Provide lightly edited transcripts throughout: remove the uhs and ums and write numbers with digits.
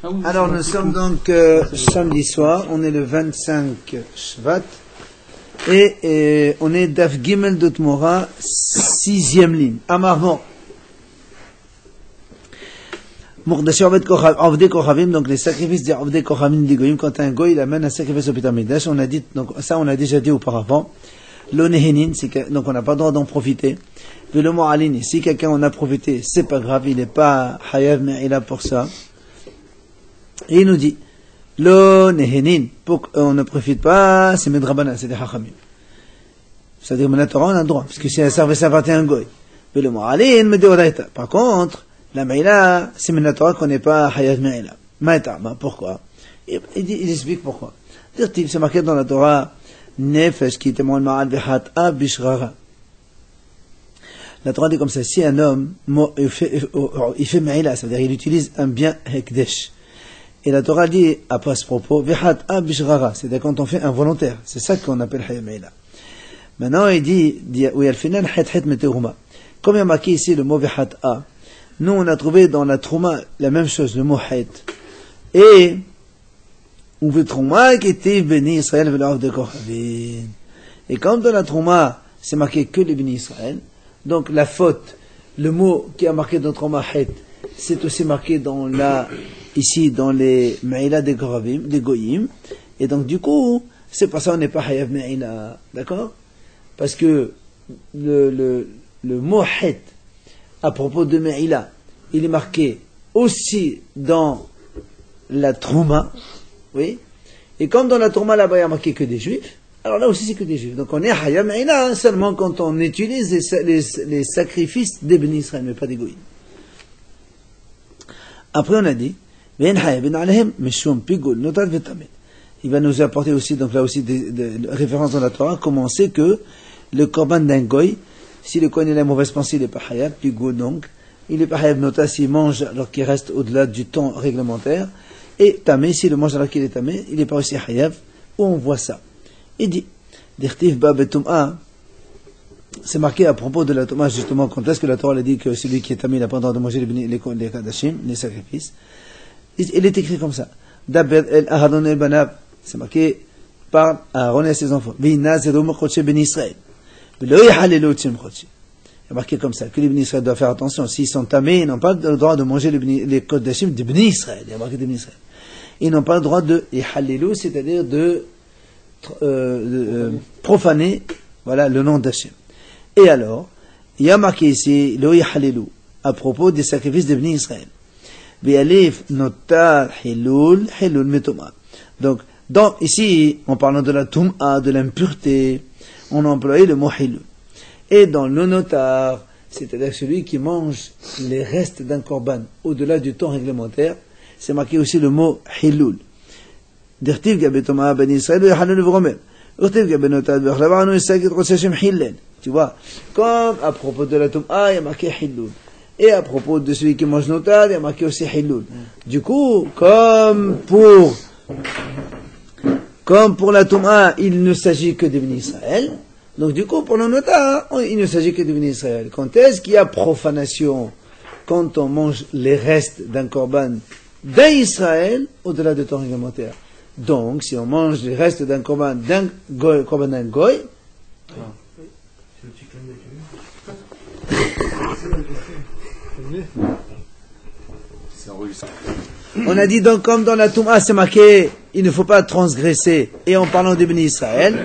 Alors nous sommes donc samedi soir, on est le 25 Shvat et on est Daf Gimel d'Otmora, 6e ligne. Amar Mordasher Avdei Kochavim, donc les sacrifices des Avdei Kochavim des Goyim, quand un Goy il amène un sacrifice au Beit HaMikdash, on a dit, donc ça on a déjà dit auparavant, l'onehenin, donc on n'a pas le droit d'en profiter. Le mot alin, si quelqu'un en a profité, c'est pas grave, il n'est pas hayav, mais il a pour ça. Et il nous dit, l'onehenin, pour qu'on ne profite pas, c'est medrabana, c'est des hachamim. C'est-à-dire, la Torah, on a le droit, parce que si un service appartient à un goy. Le mot alin, me deodaita. Par contre, la maïla, c'est la Torah qu'on n'est pas hayav maïla. Maïta, pourquoi? Il explique pourquoi. C'est marqué dans la Torah, nefesh qui témoigne ma'al v'hat'a bishrara. La Torah dit comme ça, si un homme, il fait maïla, ça veut dire il utilise un bien hekdesh. Et la Torah dit, après ce propos, v'hat'a bishrara, c'est-à-dire quand on fait un volontaire. C'est ça qu'on appelle hayav maïla. Maintenant, il dit, oui, al final, het meterouma. Comme il y a marqué ici le mot v'hat'a, nous, on a trouvé dans la trouma la même chose, le mot het. Et, on veut trouma qui était béni Israël veut de Kochavim. Et comme dans la trouma, c'est marqué que les béni Israël, donc la faute, le mot qui a marqué dans la trouma het, c'est aussi marqué dans ici, dans les maïla des Kochavim, des Goyim. Et donc, du coup, c'est pour ça on n'est pas hayav maïla. D'accord? Parce que le mot het, à propos de Me'ila, il est marqué aussi dans la Trouma, oui, et comme dans la Trouma là-bas il n'y a marqué que des Juifs, alors là aussi c'est que des Juifs. Donc on est Hayam Me'ila seulement quand on utilise les sacrifices des Bnei Israël, mais pas des Goïs. Après on a dit, il va nous apporter aussi, donc là aussi des références dans la Torah, comment on sait que le korban d'un Goï, si le Kohen a une mauvaise pensée, il n'est pas hayab, puis go donc, il n'est pas hayab nota s'il mange alors qu'il reste au-delà du temps réglementaire, et tamé, s'il le mange alors qu'il est tamé, il n'est pas aussi hayab, où on voit ça. Il dit, d'irtif ba betum'a, c'est marqué à propos de la Touma, justement, quand est-ce que la Torah a dit que celui qui est tamé, il n'a pas le droit de manger les kadashim, les sacrifices. Il est écrit comme ça. Dabed el ahadon el banav, c'est marqué par Aaron et ses enfants. Vina zedom choche ben Israël. Il y a marqué comme ça, que les Bnei Israël doivent faire attention. S'ils sont tamés, ils n'ont pas le droit de manger les kodashim de Bnei Israël. Il y a marqué de Bnei Israël. Ils n'ont pas le droit de yhalelu, c'est-à-dire de profaner, voilà, le nom d'Hachem. Et alors, il y a marqué ici, le yhalelu, à propos des sacrifices de Bnei Israël. Bi'alif notar hilul metoma. Donc, ici, en parlant de la tum'a, de l'impureté, on a employé le mot hilul. Et dans le notar, c'est-à-dire celui qui mange les restes d'un korban au-delà du temps réglementaire, c'est marqué aussi le mot hilul. Dirtiv gabetoma ben Israël halal vromer. Dirtiv gabenotar b'chlavar nous sakit roshashem hillel. Tu vois, comme à propos de la tum'a, il y a marqué hilul. Et à propos de celui qui mange notar, il y a marqué aussi hilul. Du coup, comme pour la tum'a, il ne s'agit que de Bnei Israël. Donc du coup, pour le notar, il ne s'agit que de Bnei Israël. Quand est-ce qu'il y a profanation? Quand on mange les restes d'un korban d'un Israël au-delà du temps réglementaire. Donc, si on mange les restes d'un korban d'un goy, on a dit donc comme dans la Touma c'est marqué il ne faut pas transgresser et en parlant des Bnei Israël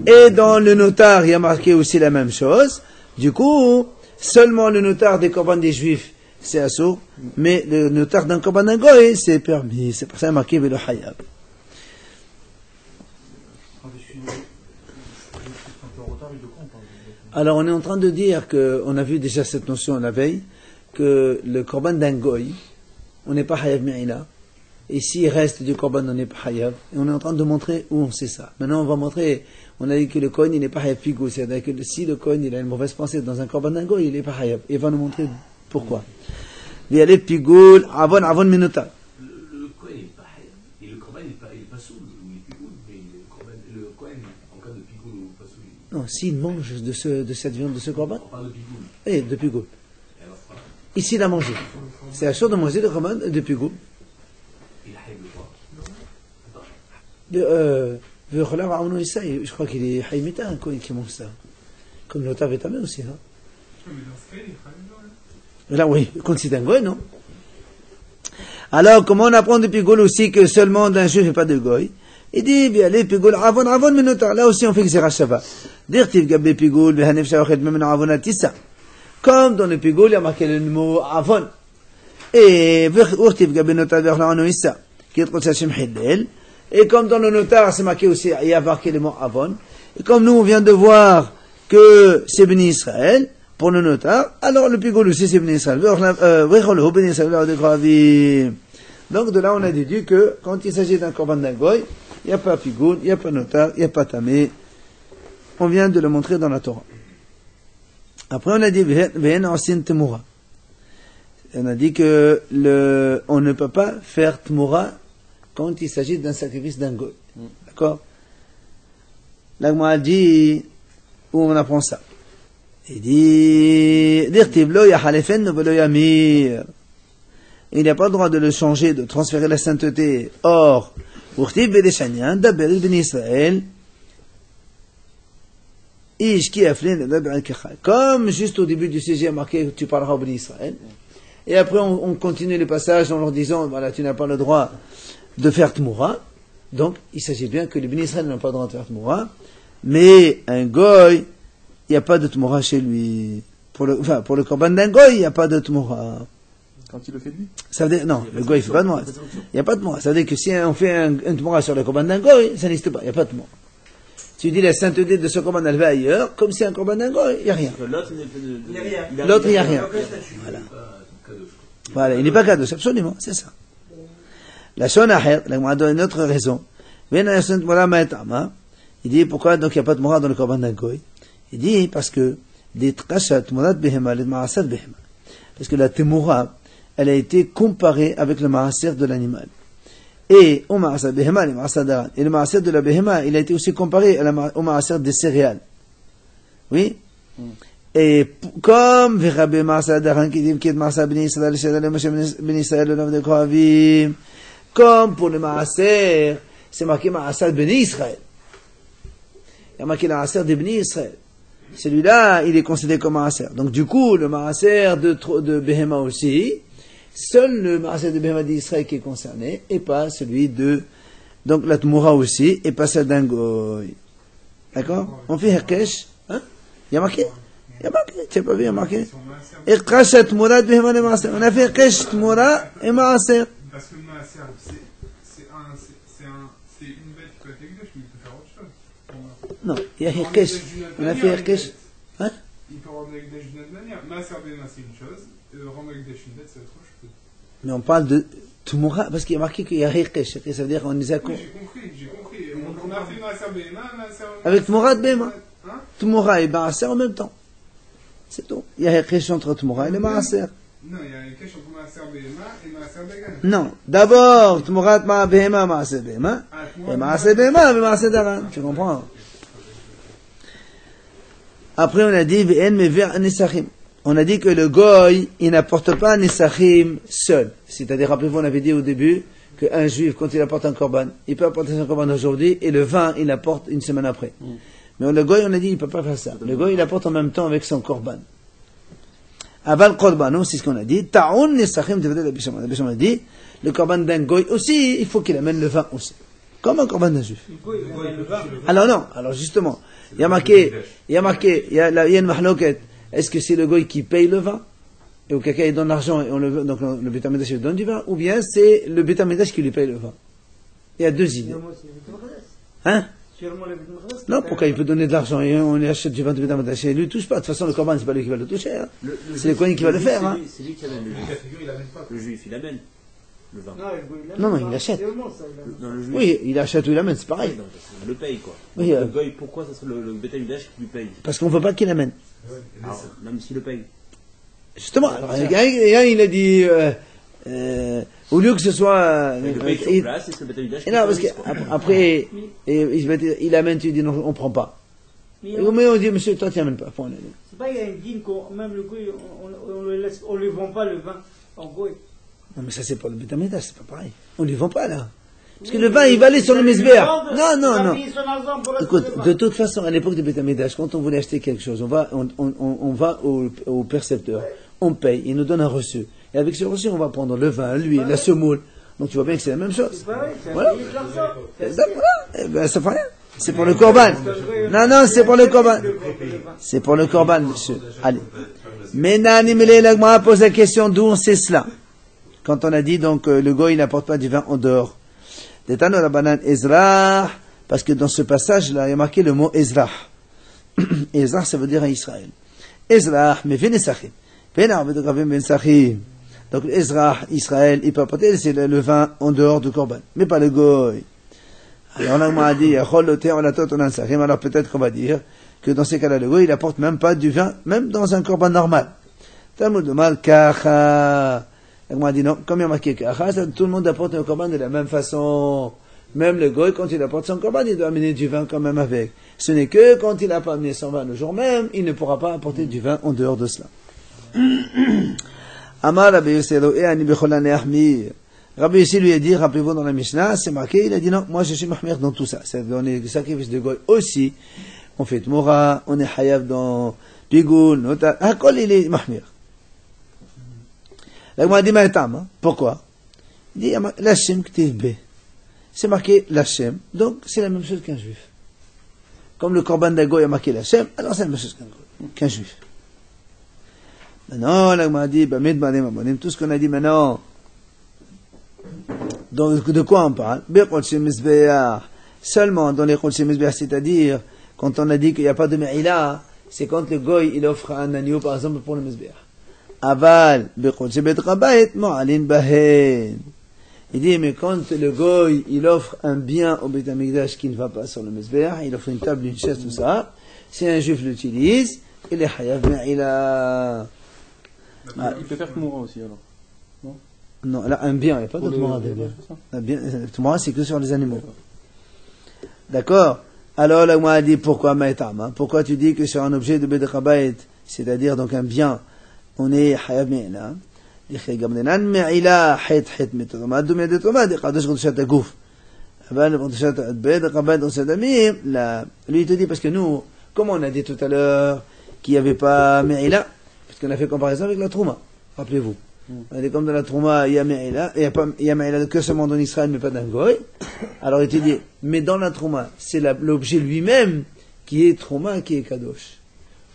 et dans le notar il y a marqué aussi la même chose. Du coup seulement le notar des korban des Juifs c'est assourd, mais le notar d'un korban d'un goy c'est permis, c'est pour ça marqué velo hayab. Alors on est en train de dire que on a vu déjà cette notion la veille que le korban d'un goy on n'est pas hayav me'ila. Et s'il reste du korban, on n'est pas hayav. Et on est en train de montrer où on sait ça. Maintenant, on va montrer, on a dit que le kohen, il n'est pas hayav pigou. C'est-à-dire que si le kohen, il a une mauvaise pensée dans un korban d'un goy, il n'est pas hayav. Et il va nous montrer pourquoi. Il y a les pigoul, avon minota. Le kohen n'est pas hayav. Et le korban n'est pas soul, il est pigoul. Mais le kohen, en cas de pigoul ou pas soul. Non, s'il mange de cette viande, de ce korban. On parle de pigoul. Eh, de pigoul. Ici, il a mangé. C'est la chose de manger le korban de pigoul. Il a de quoi? Je crois qu'il est Haïmita, un Kohen qui mange ça. Comme l'Ota Vétamé aussi. Hein. Mais dans ce cas, il est Haïmita. Mais là, oui, quand c'est un Goy, non? Alors, comment on apprend de Pigoul aussi que seulement d'un juif et pas de Goy? Il dit, bien, les Pigoul, avon, minota. Là aussi, on fait que c'est Rachava. Dirtiv Gabé Pigoul, Behanef Shawachet, même avonatissa. Comme dans le Pigoul, il y a marqué le mot avon. Et, Urtiv Gabé Nota, Verlanoissa, qui est trop Sachem Hillel. Et comme dans le notar, c'est marqué aussi, il y a marqué le mot avon. Et comme nous, on vient de voir que c'est béni Israël, pour le notar, alors le Pigoul aussi, c'est béni Israël. Donc, de là, on a déduit que, quand il s'agit d'un korban d'un goy, il n'y a pas Pigoul, il n'y a pas notar, il n'y a pas tamé. On vient de le montrer dans la Torah. Après, on a dit, Vehen Asin Temura. On a dit que on ne peut pas faire Temura quand il s'agit d'un sacrifice d'un goy. D'accord? L'Agma dit, où on apprend ça? Il dit, Dirtiblo Yahalefen Novelo Yamir. Il n'y a pas le droit de le changer, de transférer la sainteté. Or, Urtiv Bedeshanyan, Dabel Ben Israël, Ish ki aflin Dabel Al-Kechal. Comme juste au début du sujet marqué, tu parleras au Ben Israël. Et après, on continue les passages en leur disant, voilà, tu n'as pas le droit de faire Tmoura. Donc, il s'agit bien que les Ben Israël n'ont pas le droit de faire Tmoura. Mais un goy, il n'y a pas de Tmoura chez lui. Pour le korban d'un goy, il n'y a pas de Tmoura. Quand il le fait lui? Ça veut dire, non, le goy, il ne fait pas de Tmoura. Il n'y a pas de Tmoura. Ça veut dire que si on fait un Tmoura sur le korban d'un goy, ça n'existe pas. Il n'y a pas de Tmoura. Tu dis la sainteté de ce korban, elle va ailleurs, comme c'est un korban d'un goy, il n'y a rien. L'autre, il n'y a rien. L'autre, il n'y a rien. Voilà, il n'est pas kadosh, absolument, c'est ça. La Shonaher, la donne une autre raison. Il dit pourquoi donc il n'y a pas de Tmoura dans le korban d'un goy? Il dit parce que parce que la Tmoura, elle a été comparée avec le maaser de l'animal. Et au maaser behema, le maaser d'aran. Et le maaser de la behema, il a été aussi comparé au maaser des céréales. Oui? Et comme Virabé maaser d'aran qui dit qu'il est maaser ben Israël, ben Israël, le nom de Kohavim, comme pour le maaser, c'est marqué maaser ben Israël. Il y a marqué le maaser de ben Israël. Celui-là, il est considéré comme maaser. Donc, du coup, le maaser de Behema aussi, seul le maaser de Behema d'Israël qui est concerné, et pas celui de, donc, la Tmoura aussi, et pas celle d'un goy. D'accord? On fait Herkesh, hein? Il y a marqué? Il y a marqué. Tu n'as pas vu, il y a marqué? Herkesh Tmoura de Behema de maaser. On a fait Herkesh Tmoura et maaser. Parce que le maaser, c'est une bête qui peut être exigée, mais il peut faire autre chose. Non, il y a Herkesh. On a fait Herkesh. Hein? Il peut rendre avec des d'une autre manière. Maaser Bema, c'est une chose, rendre avec des d'une bête, c'est autre chose. Mais on parle de Tmoura, parce qu'il y a marqué qu'il y a Herkesh. Ça veut dire qu'on les a Oui, j'ai compris. On a fait Maaser Bema, Maaser. avec Tmoura de Bema. Hein? Tmoura et Maaser en même temps. C'est tout. Il y a Herkesh entre Tmoura et le Maaser. Non, il y a un cache entre Maaser Bema et Maaser Dagan. Non. D'abord, Tmoura Bema, Maaser Bema. Et Maaser Bema, Maaser Daran. Tu comprends? Après, on a dit, on a dit que le goy, il n'apporte pas un Nesachim seul. C'est-à-dire, rappelez-vous, on avait dit au début qu'un juif, quand il apporte un korban, il peut apporter son korban aujourd'hui, et le vin, il apporte une semaine après. Mais le goy, on a dit, il ne peut pas faire ça. Le goy, il apporte en même temps avec son korban. Aval korban, c'est ce qu'on a dit. Ta'un Nesachim, la Bisham a dit, le korban d'un goy aussi, il faut qu'il amène le vin aussi. Comme un korban d'un juif. Alors non, alors justement, il y a marqué, il y a une mahloket. Est-ce que c'est le goy qui paye le vin? Et au caca il donne l'argent et donc le Beit HaMikdash lui donne du vin? Ou bien c'est le Beit HaMikdash qui lui paye le vin? Il y a deux idées. Hein? Non, pourquoi il peut donner de l'argent et on achète du vin de Beit HaMikdash et lui ne touche pas. De toute façon, le korban, c'est pas lui qui va le toucher. Hein. C'est le Kohen qui va le faire. Hein. C'est lui qui amène le juif. Le juif, il amène le vin. Non, il achète. Non, le juif. Oui, il achète ou il amène, c'est pareil. Non, il le paye, quoi. Oui, le goy, pourquoi ça serait le Beit HaMikdash qui lui paye? Parce qu'on ne veut pas qu'il amène. Alors, même s'il le paye. Justement, alors, il a dit, au lieu que ce soit... Il le paye sur place, et c'est le Beit HaMikdash qui non, parce qu'après, il amène, tu dis non, on ne prend pas. Mais on dit, monsieur, toi, tu n'amènes pas. C'est pas, il y a une dîme, même le goy, on ne vend pas le vin en goy. Non, mais ça c'est pour le Beth Amikdash, c'est pas pareil. On ne lui vend pas là. Parce que le vin, il va aller sur le Mizbeach. Non. Écoute, de toute façon, à l'époque du Beth Amikdash, quand on voulait acheter quelque chose, on va au percepteur, on paye, il nous donne un reçu. Et avec ce reçu, on va prendre le vin, l'huile, la semoule. Donc tu vois bien que c'est la même chose. Voilà. Ça fait rien. C'est pour le korban. Non, c'est pour le korban. C'est pour le korban, monsieur. Allez. Maintenant, l'Agmara pose la question d'où on sait cela. Quand on a dit donc le goy n'apporte pas du vin en dehors. Détano la banane Ezra, parce que dans ce passage-là, il y a marqué le mot Ezra. Ezra, ça veut dire à Israël. Ezra, mais vene sachim. Donc Ezra, Israël, il peut apporter le vin en dehors du korban, mais pas le goy. Alors on a dit, alors peut-être qu'on va dire que dans ces cas-là, le goy, il apporte même pas du vin, même dans un korban normal. Talmud de mal kacha. On a dit non, comme il y a marqué kacha, tout le monde apporte un korban de la même façon. Même le goy, quand il apporte son korban, il doit amener du vin quand même avec. Ce n'est que quand il n'a pas amené son vin le jour même, il ne pourra pas apporter du vin en dehors de cela. Amar Rabbi Yossi et ani becholan ehmir. Rabbi Yossi lui a dit, rappelez-vous dans la Mishnah, c'est marqué, il a dit non, moi je suis mahmir dans tout ça. C'est dans les sacrifices de goy aussi. On fait Tmora, on est hayav dans Pigoul, Nota, Hakol il est mahmir. Là, on a dit Maïtam, pourquoi? Il dit, Lachem Ktiv B. C'est marqué Lachem, donc c'est la même chose qu'un juif. Comme le korban d'Agoy a marqué Lachem, alors c'est la même chose qu'un juif. Maintenant, là, on a dit, tout ce qu'on a dit maintenant, donc, de quoi on parle? Seulement dans les Chodshei Mizbeach, c'est-à-dire, quand on a dit qu'il n'y a pas de Me'ila, c'est quand le goy, il offre un agneau, par exemple, pour le Mizbeach. Aval, Bechodshei Bet Rabait, Mo'alin Bahen. Il dit, mais quand le goy, il offre un bien au Beit HaMikdash qui ne va pas sur le Mizbeach, il offre une table, une chaise, tout ça, si un juif l'utilise, il est Hayav Me'ila. Il peut faire Tmoura aussi, alors. Non, là, un bien, il n'y a pas de Tmoura de bien. Le Tmoura, c'est que sur les animaux. D'accord? Alors, là, moi, a dit, pourquoi Maïtam? Pourquoi tu dis que sur un objet de Beit Rabait, c'est-à-dire donc un bien, on est Hayav Me'ila? Lui, il te dit, parce que nous, comme on a dit tout à l'heure, qu'il n'y avait pas Me'ila, parce qu'on a fait comparaison avec la Trouma, rappelez-vous. On a dit comme dans la Trouma, il y a Me'ila, il y a Me'ila que seulement dans Israël, mais pas dans Goy. Alors il te dit, mais dans la Trouma, c'est l'objet lui-même qui est Trouma, qui est Kadosh.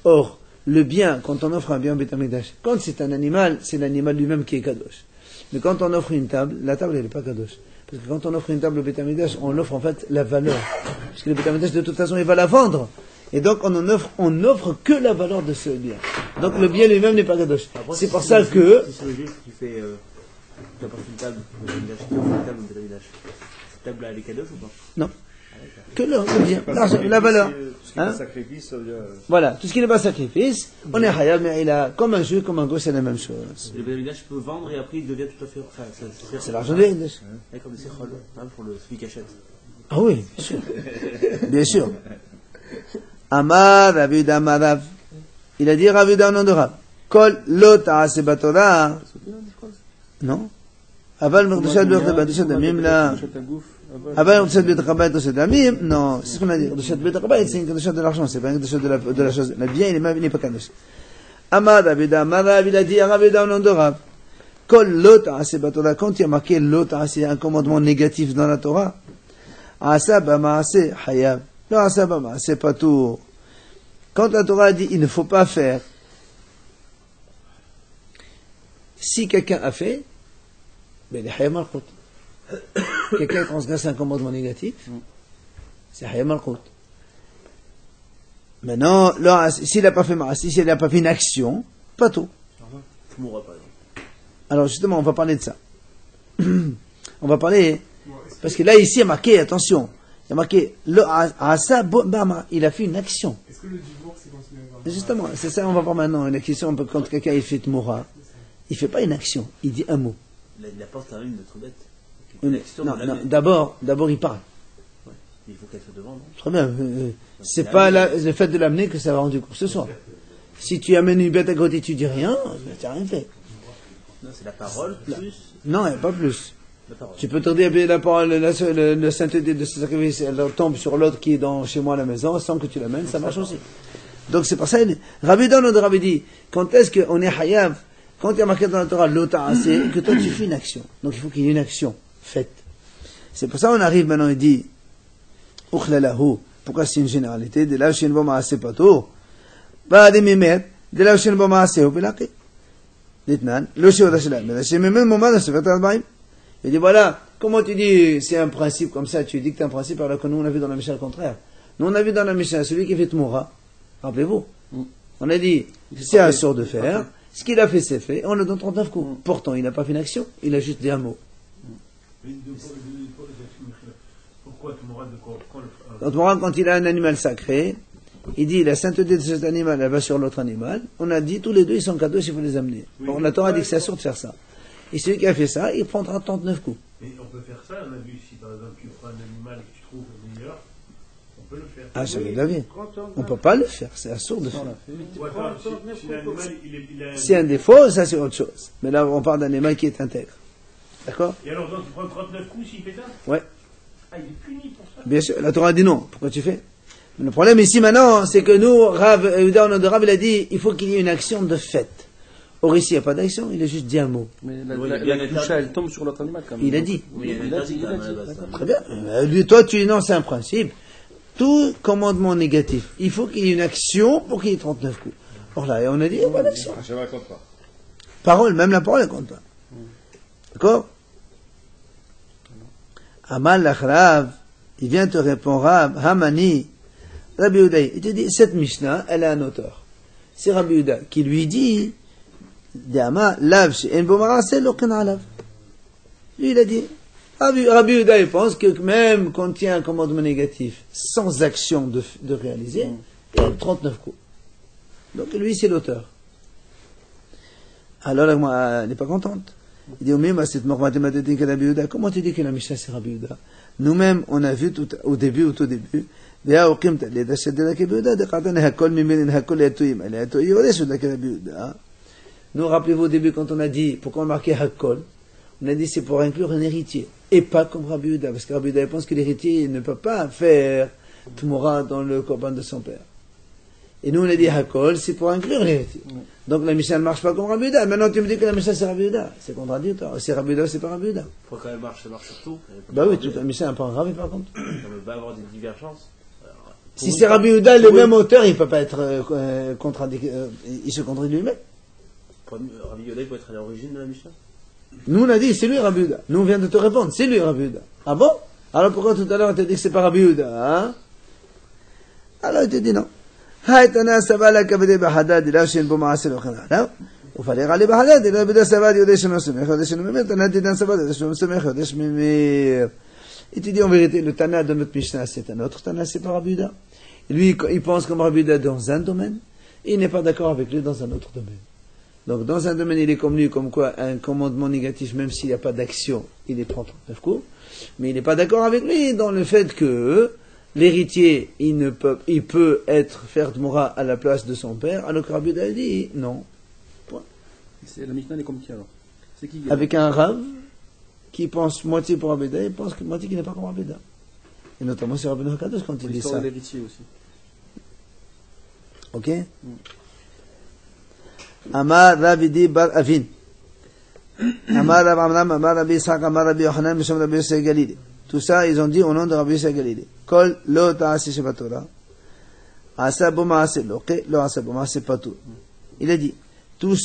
Or, le bien, quand on offre un bien au Beit HaMikdash, quand c'est un animal, c'est l'animal lui-même qui est Kadosh. Mais quand on offre une table, la table elle n'est pas Kadosh. Parce que quand on offre une table au Beit HaMikdash, on offre en fait la valeur. Parce que le Beit HaMikdash de toute façon il va la vendre. Et donc on offre que la valeur de ce bien. Donc le bien lui-même n'est pas Kadosh. C'est pour ça que... Si c'est le juif qui fait... qui apporte une table au Beit HaMikdash, qui offre une table au Beit HaMikdash, cette table-là elle est Kadosh ou pas? Non. Que le bien, la valeur. Hein? Sacrifice, voilà, tout ce qui n'est pas sacrifice, on est hayab, mais il a comme un juif, comme un gosse, c'est la même chose. Le Beit HaMikdash peut vendre et après il devient tout à fait... C'est l'argent de l'Indesh. Comme des séchol, pour celui qui achète. Ah oui, bien sûr. Bien sûr. Amar, Ravuda, Amarav. Il a dit Ravuda au nom de Rav. Kol lo ta'ase batora. Non? Aval merdushat b'erdushat damim la. Aval merdushat b'erdushat damim. Non, c'est ce qu'on a dit. Merdushat b'erdushat, c'est une merdushat de l'argent, c'est pas une merdushat de la chose. Le bien, il n'est pas kadosh. Amar, Ravuda, Amarav, il a dit Ravuda au nom de Rav. Kol lo ta'ase batora. Quand il y a marqué lo ta'ase, un commandement négatif dans la Torah, asa b'maase hayav. Non, ça va, c'est pas tout. Quand la Torah dit il ne faut pas faire, si quelqu'un a fait, ben il est Hayam Malchut. Quelqu'un transgresse un commandement négatif, c'est Hayam Malchut. Maintenant, là, s'il n'a pas fait Maasé, s'il n'a pas fait une action, pas tout. Alors justement, on va parler de ça. On va parler, parce que là, ici, il y a marqué, attention, il y a marqué, il a fait une action. Est-ce que le divorce est considéré comme... Justement, c'est ça, on va voir maintenant. La question, quand quelqu'un il fait Tmoura, il ne fait pas une action, il dit un mot. Il apporte quand même une autre bête. Non, d'abord, il parle. Ouais. Il faut qu'elle soit devant, non? Très bien. C'est pas le fait de l'amener que ça va rendre quoi que ce soit. Si tu amènes une bête à côté, tu dis rien, tu n'as rien fait. Non, c'est la parole plus Non, il n'y a pas plus. la parole. Tu peux te dire, la parole, la sainteté de ce sacrifice, elle tombe sur l'autre qui est chez moi à la maison, sans que tu l'amènes, ça marche aussi. Donc c'est pour ça, Rabbi Dan ou Rabbi dit, quand est-ce qu'on est hayav, quand il y a marqué dans la Torah, l'ota, c'est que toi tu fais une action. Donc il faut qu'il y ait une action faite. C'est pour ça qu'on arrive maintenant et dit, Ukhlalahu, pourquoi c'est une généralité, de là, chez une bombe assez pato, bah, des mimet, de là, chez une bombe assez, au pilaqi. Ditnan, le chez Odashela, mais chez même moment, c'est fait un bain. Il dit, voilà, comment tu dis, c'est un principe comme ça, tu dis que c'est un principe, alors que nous, on a vu dans la Mishnah le contraire. Nous, on a vu dans la Mishnah, celui qui fait Tmoura, rappelez-vous, on a dit, c'est un sort de faire, ce qu'il a fait, c'est fait, on le donne 39 coups. Pourtant, il n'a pas fait une action, il a juste dit un mot. Pourquoi Tmoura de quoi Tmoura, quand il a un animal sacré, il dit, la sainteté de cet animal, elle va sur l'autre animal. On a dit, tous les deux, ils sont cadeaux, il faut les amener. Oui, Bon, la Torah dit que c'est sûr de faire ça. Et celui qui a fait ça, il prendra 39 coups. Mais on peut faire ça, on a vu si par exemple tu prends un animal que tu trouves meilleur, on peut le faire. Ah, jamais de la vie. On ne peut pas le faire, c'est assourd de faire. Ou attends, si l'animal il a... Si un défaut, ça c'est autre chose. Mais là, on parle d'un animal qui est intègre. D'accord? Et alors donc tu prends 39 coups s'il fait ça? Ouais. Ah, il est puni pour ça? Bien sûr, la Torah dit non. Pourquoi tu fais? Mais le problème ici maintenant, c'est que nous, Rav, il a dit, il faut qu'il y ait une action de fait. Or ici, il n'y a pas d'action, il a juste dit un mot. Mais Oui, la bien doucha, elle tombe sur l'autre animal quand même. Il a dit. Oui, il y a un interdit quand même à la base. Très bien. Lui, toi, tu dis non, c'est un principe. Tout commandement négatif, il faut qu'il y ait une action pour qu'il y ait 39 coups. Or là, on a dit, il n'y a pas d'action. Je ne raconte pas. Parole, même la parole, elle compte pas. D'accord? Amal lachrav, il vient te répondre, Rav, Hamani, Rabbi Uday. Il te dit, cette Mishnah, elle a un auteur. C'est Rabbi Uday qui lui dit, Dama, lav, en bomara, c'est l'okin alav. Lui, il a dit, Rabbi Uday, il pense que même quand il y a un commandement négatif, sans action de réaliser, il y a 39 coups. Donc lui, c'est l'auteur. Alors, là, moi, elle n'est pas contente. Il dit, comment tu dis que la Mishnah c'est Rabbi Yehuda? Nous-mêmes, on a vu au début, nous, rappelez-vous au début, quand on a dit, pourquoi on marquait Hakol? On a dit, c'est pour inclure un héritier. Et pas comme Rabbi Yehuda, parce que Rabbi Yehuda pense que l'héritier ne peut pas faire Tmoura dans le corban de son père. Et nous, on a dit Hakol, c'est pour inclure l'héritier. Donc la Mishnah ne marche pas comme Rabbi Yehuda. Maintenant, tu me dis que la Mishnah c'est Rabbi Yehuda. C'est contradictoire. C'est Rabbi Yehuda, c'est pas Rabbi Yehuda. Pourquoi elle marche? Ça marche sur tout. Bah oui, toute la Mishnah n'est pas grave, par contre. On ne va avoir des divergences. Alors, Si c'est Rabbi Yehuda, le même auteur, il ne peut pas être il se contredit lui-même. Rabbi Yehuda, il peut être à l'origine de la Mishnah. Nous, on a dit, c'est lui Rabbi Yehuda. Nous, on vient de te répondre, c'est lui Rabbi Yehuda. Ah bon? Alors pourquoi tout à l'heure, on t'a dit que c'est pas Rabbi Yehuda, hein? Alors, il te dit non. Haïtana Savala Kabede Bahadad, il a chez une bombe à Selo Khanala. Ou fallait aller Bahadad, il a Beda Savad, Yodesh no Semech, Yodesh no Memet, on a dit dans Savad, Yodesh no Semech, Yodesh Mimir. Il te dit en vérité, le Tana de notre Mishnah, c'est un autre Tana, c'est pas Rabbi Yehuda. Lui, il pense comme Rabbi Yehuda dans un domaine, et il n'est pas d'accord avec lui dans un autre domaine. Donc, dans un domaine, il est comme lui, comme quoi, un commandement négatif, même s'il n'y a pas d'action, il est 39 coups. Mais il n'est pas d'accord avec lui dans le fait que l'héritier, il peut faire Tmoura à la place de son père, alors que Rabbi Yehuda dit non. Point. La Mishnah, elle est comme qui alors? C'est qui? Avec un Rav qui pense moitié pour Rabbi Yehuda et pense que moitié qui n'est pas comme Rabbi Yehuda. Et notamment sur Rabbi Hakadosh quand il dit L'histoire ça. de l'héritier aussi. Ok? Amar Ravidi Bar Avin. Amar Rav Amram, Amar Rabbi Yitzhak, Amar Rabbi Yochanan, Misham Rabbi Yosef Galilée. Tout ça, ils ont dit au nom de Rabbi Yosef Galilée. Kol lo ta'asi shebatora. Asa bo ma'ase loke, lo asa bo ma'ase patur. Il a dit, tout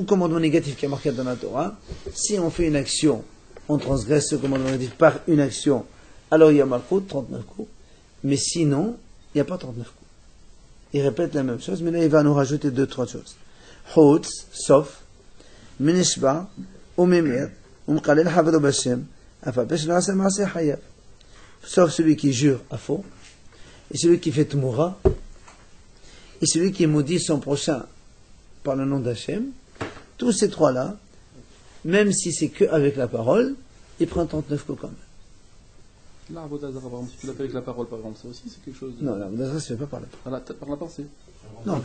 commandement négatif qui est marqué dans la Torah, si on fait une action, on transgresse ce commandement négatif par une action, alors il y a malchut, 39 coups. Mais sinon, il n'y a pas 39 coups. Il répète la même chose, mais là il va nous rajouter 2-3 choses. Chutz, sauf, Minishba, Umemir, Umkalel Havado Bashem, Afapesh Nasa Maase Hayav. Sauf celui qui jure à faux, et celui qui fait Tmoura, et celui qui maudit son prochain par le nom d'Hachem. Tous ces trois-là, même si c'est que avec la parole, il prend 39 coups quand même. Là, Avodazara, par exemple, si tu l'as fait avec la parole, par exemple, ça aussi, c'est quelque chose. Non, la Vodazara, ça se fait pas par la parole. Par la pensée. Non,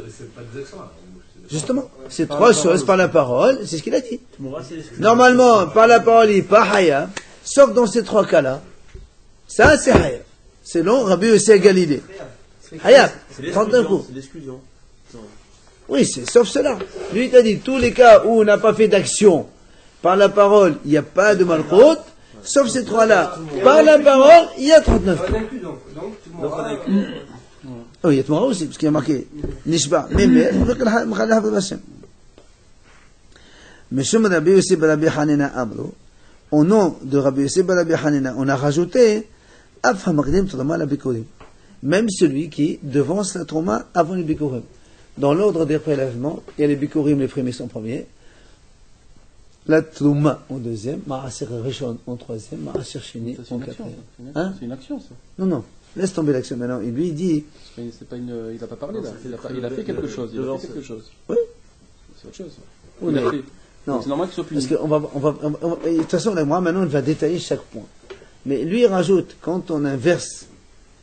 c'est pas des accents, là. Justement, c'est trois choses par la parole, c'est ce qu'il a dit. Tmoura, c'est l'exclusion. Normalement, par la parole, il n'est pas haya, sauf dans ces trois cas-là. Ça, c'est haya. Selon Rabbi Yossi à Galilée. Haya, C'est 39 coups. C'est l'exclusion. Non. Oui, c'est sauf cela. Lui, il t'a dit, tous les cas où on n'a pas fait d'action par la parole, il n'y a pas de malchut, sauf ces trois-là. Par la parole, il y a 39 coups. Donc, on a inclus. Oui, il y a Tmoura aussi, parce qu'il y a marqué Nishba, mais, Meshum Rabbi Yossi ben Rabbi Hanina Amro, au nom de Rabbi Yossi ben Rabbi Hanina, on a rajouté Af HaMakdim Truma la Bikurim. Même celui qui devance la Truma avant les Bikurim. Dans l'ordre des prélèvements, il y a les Bikurim, les premiers sont premiers, la Truma en deuxième, Ma'asir Rishon en troisième, Ma'asir Shini Ça, c'est en une action. quatrième. Ça. Hein? C'est une action, ça. Non, non, laisse tomber l'action maintenant. Et lui, il dit, C'est pas une... Il n'a pas parlé, là. Il a fait quelque chose. Il a fait quelque chose. oui, C'est autre chose. Oui, Il a mais- fait. non. Donc, c'est normal qu'il soit puni. Parce que de toute façon, moi, maintenant, on va détailler chaque point. Mais lui, il rajoute, quand on inverse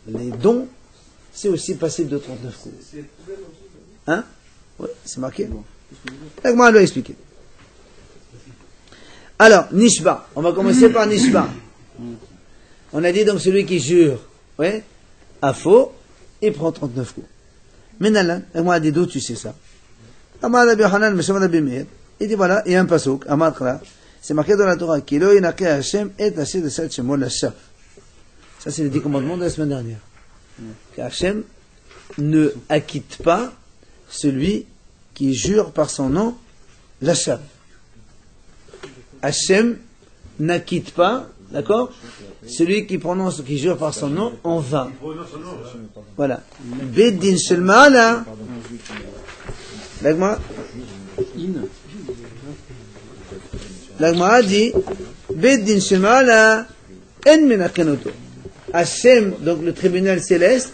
les dons, c'est aussi passible de 39 coups. Hein? Oui, c'est marqué. Donc, moi, elle doit expliquer. Alors, Nishba. On va commencer par Nishba. On a dit donc celui qui jure, ouais, à faux, il prend 39 coups. Menalan, et moi, elle dit d'où tu sais ça? Amar Rabbi Hanan, Mesham Rabbi Meir. Il dit voilà, il y a un pasouk, Amar Kra, c'est marqué dans la Torah, Kilo Inake Hashem et Hashem de Sat Shemol Hashaf. Ça, c'est les 10 commandements de la semaine dernière. Que Hashem ne acquitte pas celui qui jure par son nom, l'Hashaf. Hashem n'acquitte pas, d'accord, celui qui prononce, qui jure par son nom en vain. Voilà. Beddin Shel Ma'ala. L'Agma dit Beddin Shel Ma'ala en menachenoto. Hashem, donc le tribunal céleste,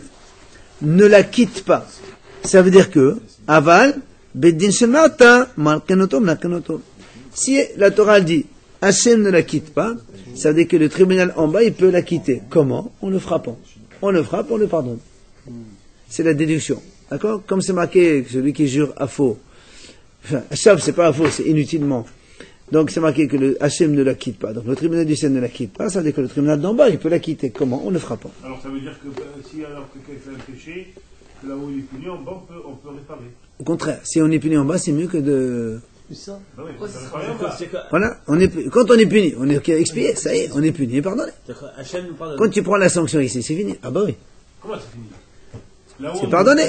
ne la quitte pas. Ça veut dire que Aval, Beddin Shel Ma'ata, Malkenoto, Menachenoto. Si la Torah dit Hashem ne la quitte pas, ça veut dire que le tribunal en bas, il peut la quitter. Comment? En le frappant. On le frappe, on le pardonne. C'est la déduction. D'accord? Comme c'est marqué, celui qui jure à faux. Enfin, Hashem, c'est pas à faux, c'est inutilement. Donc c'est marqué que le Hashem ne la quitte pas. Donc le tribunal du ciel ne la quitte pas, ça veut dire que le tribunal d'en bas, il peut la quitter. Comment? En le frappant. Alors ça veut dire que si alors quelqu'un fait un péché, que là où il est puni, en bas on peut réparer. Au contraire, si on est puni en bas, c'est mieux que de... C'est ça. Ben oui, on peut réparer en bas. C'est que Voilà, quand on est puni, on est expié, ça y est, on est puni et pardonné. Hashem nous parle Quand tu prends la sanction ici, c'est fini. Ah bah oui, Comment c'est fini? Là où c'est on- pardonné.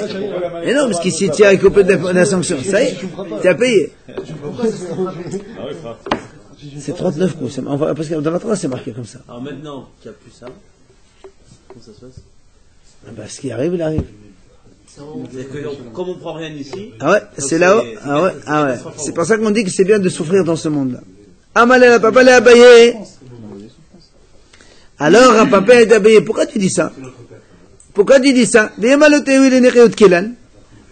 Mais non, parce que si tu as écopé de la sanction, ça y est, tu as payé. C'est 39 coups, parce que dans la Torah c'est marqué comme ça. Alors maintenant qu'il n'y a plus ça, comment ça se passe? Ah bah, ce qui arrive, il arrive. C'est que comme on prend rien ici, Ah ouais, c'est là-haut. Ah ouais, ah ouais. C'est pour ça qu'on dit que c'est bien de souffrir dans ce monde-là. Amalé, papa l'a abayé. Alors, un papa est abayé. Pourquoi tu dis ça? Pourquoi tu dis ça?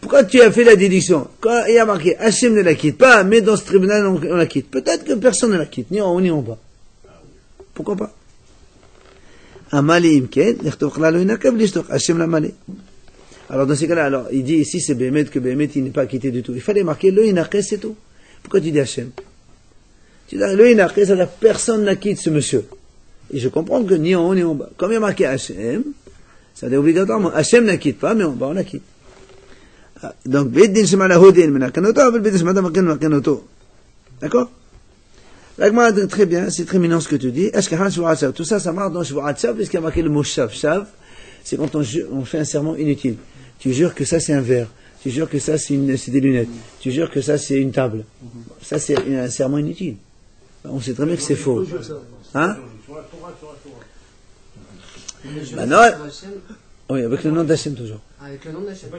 Pourquoi tu as fait la déduction? Quand il y a marqué, Hachem ne la quitte pas, mais dans ce tribunal, on la quitte. Peut-être que personne ne la quitte, ni en haut ni en bas. Pourquoi pas? Amalé imken, Hachem l'a malé. Alors dans ces cas-là, alors il dit ici c'est Bémet que Bémet il n'est pas quitté du tout. Il fallait marquer le Inaqé, c'est tout. Pourquoi tu dis Hachem? Tu dis le Inaqé, ça veut dire personne n'a quitté ce monsieur. Et je comprends que ni en haut ni en bas. Comme il y a marqué Hachem, ça veut dire obligatoirement Hachem n'a quitté pas, mais en bas on la quitte. Donc Beddin Shemala Hodin Menakanoto, avec Beddin Shemala Menakanoto. D'accord? L'agma dit très bien, c'est très mignon ce que tu dis. Ashkahan Shvu'at Shav. Tout ça, ça marche dans Shvu'at Shav, puisqu'il y a marqué le mot Shav. Shav, c'est quand on fait un serment inutile. Tu jures que ça c'est un verre. Tu jures que ça c'est des lunettes. Tu jures que ça c'est une table. Ça c'est un serment inutile. On sait très bien que c'est faux. Hein? Bah non. Oui, avec le nom d'Hachem toujours. Avec le nom d'Hachem.